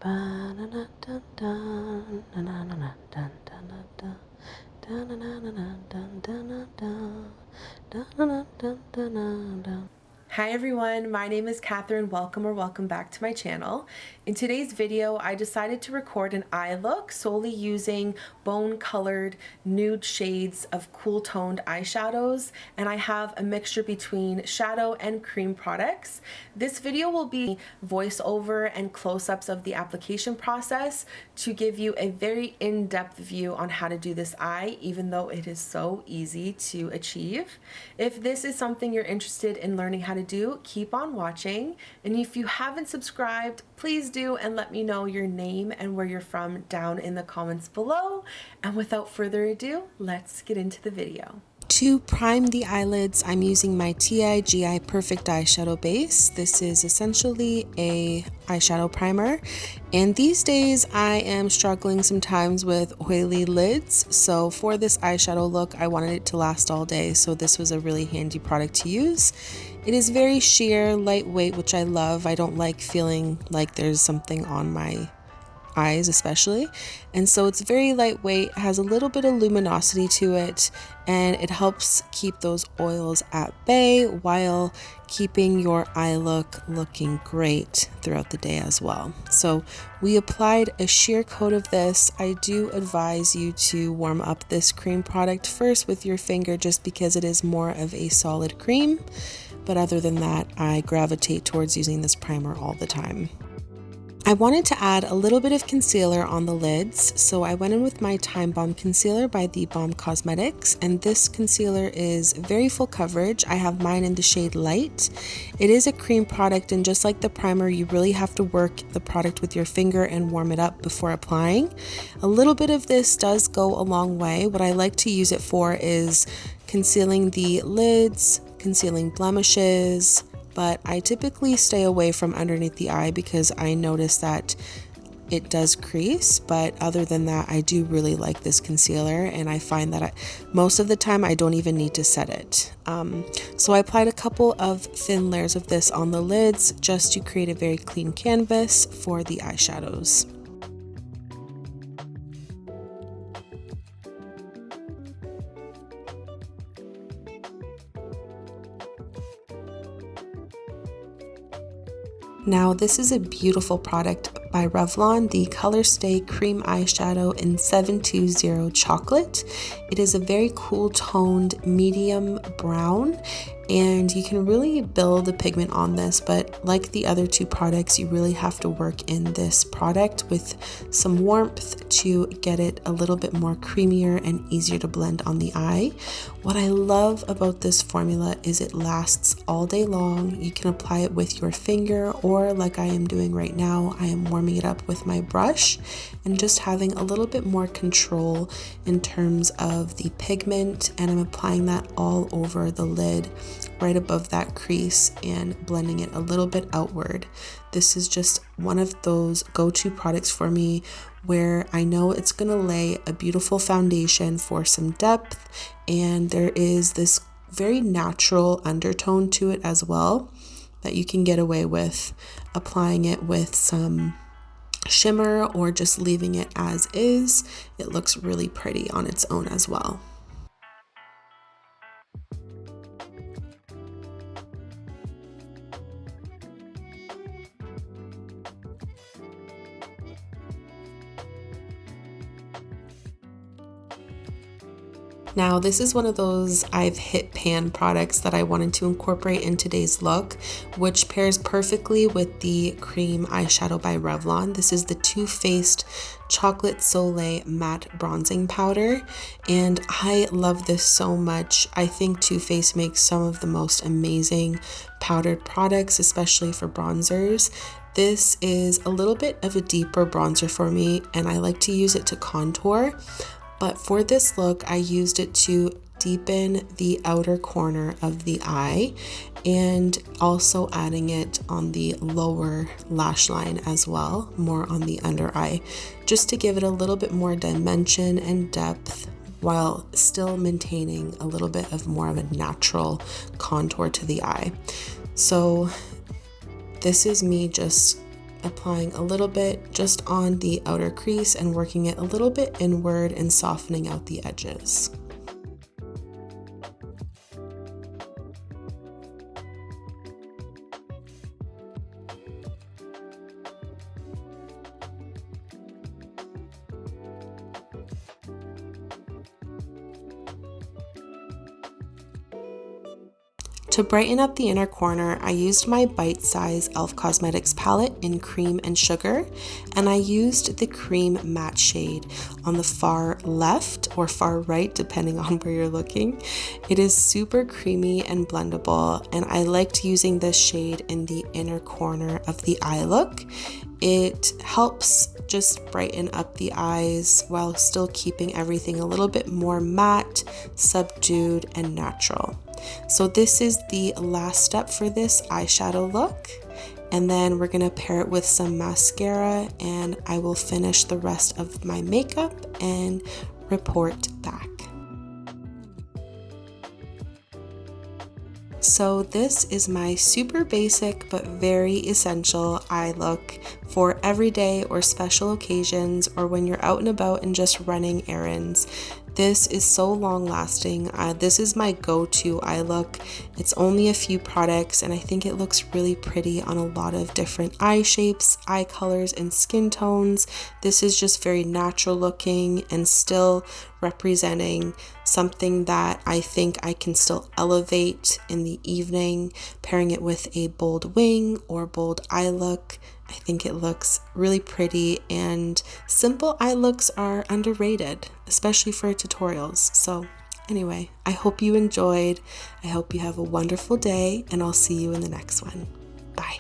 Hi everyone, my name is Catherine. Welcome back to my channel. In today's video, I decided to record an eye look solely using bone colored nude shades of cool toned eyeshadows, and I have a mixture between shadow and cream products. This video will be voiceover and close-ups of the application process to give you a very in-depth view on how to do this eye, even though it is so easy to achieve. If this is something you're interested in learning how to do, keep on watching, and if you haven't subscribed, please do, and let me know your name and where you're from down in the comments below. And without further ado, let's get into the video. To prime the eyelids, I'm using my TIGI Perfect Eyeshadow Base. This is essentially a eyeshadow primer, and these days I am struggling sometimes with oily lids, so for this eyeshadow look I wanted it to last all day, so this was a really handy product to use. It is very sheer, lightweight, which I love. I don't like feeling like there's something on my eyes especially, and so it's very lightweight, has a little bit of luminosity to it, and it helps keep those oils at bay while keeping your eye look looking great throughout the day as well. So we applied a sheer coat of this. I do advise you to warm up this cream product first with your finger just because it is more of a solid cream, but other than that I gravitate towards using this primer all the time. I wanted to add a little bit of concealer on the lids, so I went in with my Time Balm concealer by the Balm Cosmetics, and this concealer is very full coverage. I have mine in the shade Light. It is a cream product, and just like the primer, you really have to work the product with your finger and warm it up before applying. A little bit of this does go a long way. What I like to use it for is concealing the lids, concealing blemishes, but I typically stay away from underneath the eye because I notice that it does crease, but other than that I do really like this concealer, and I find that most of the time I don't even need to set it. So I applied a couple of thin layers of this on the lids just to create a very clean canvas for the eyeshadows. Now this is a beautiful product by Revlon, the Colorstay Cream Eyeshadow in 720 Chocolate. It is a very cool toned medium brown, and you can really build the pigment on this, but like the other two products, you really have to work in this product with some warmth to get it a little bit more creamier and easier to blend on the eye. What I love about this formula is it lasts all day long. You can apply it with your finger, or like I am doing right now, I am warming it up with my brush and just having a little bit more control in terms of the pigment, and I'm applying that all over the lid right above that crease and blending it a little bit outward. This is just one of those go-to products for me where I know it's gonna lay a beautiful foundation for some depth, and there is this very natural undertone to it as well that you can get away with applying it with some shimmer or just leaving it as is. It looks really pretty on its own as well. Now this is one of those I've hit pan products that I wanted to incorporate in today's look, which pairs perfectly with the Cream eyeshadow by Revlon. This is the Too Faced Chocolate Soleil Matte Bronzing Powder, and I love this so much. I think Too Faced makes some of the most amazing powdered products, especially for bronzers. This is a little bit of a deeper bronzer for me, and I like to use it to contour. But for this look, I used it to deepen the outer corner of the eye and also adding it on the lower lash line as well, more on the under eye, just to give it a little bit more dimension and depth while still maintaining a little bit of more of a natural contour to the eye. So this is me just applying a little bit just on the outer crease and working it a little bit inward and softening out the edges. To brighten up the inner corner, I used my bite-size e.l.f. Cosmetics palette in Cream and Sugar, and I used the Cream matte shade on the far left or far right, depending on where you're looking. It is super creamy and blendable, and I liked using this shade in the inner corner of the eye look. It helps just brighten up the eyes while still keeping everything a little bit more matte, subdued, and natural. So this is the last step for this eyeshadow look, and then we're gonna pair it with some mascara, and I will finish the rest of my makeup and report back. So this is my super basic but very essential eye look for everyday or special occasions, or when you're out and about and just running errands. This is so long lasting. This is my go-to eye look. It's only a few products, and I think it looks really pretty on a lot of different eye shapes, eye colors, and skin tones. This is just very natural looking and still representing something that I think I can still elevate in the evening, pairing it with a bold wing or bold eye look. I think it looks really pretty, and simple eye looks are underrated, especially for tutorials. So anyway, I hope you enjoyed. I hope you have a wonderful day, and I'll see you in the next one. Bye.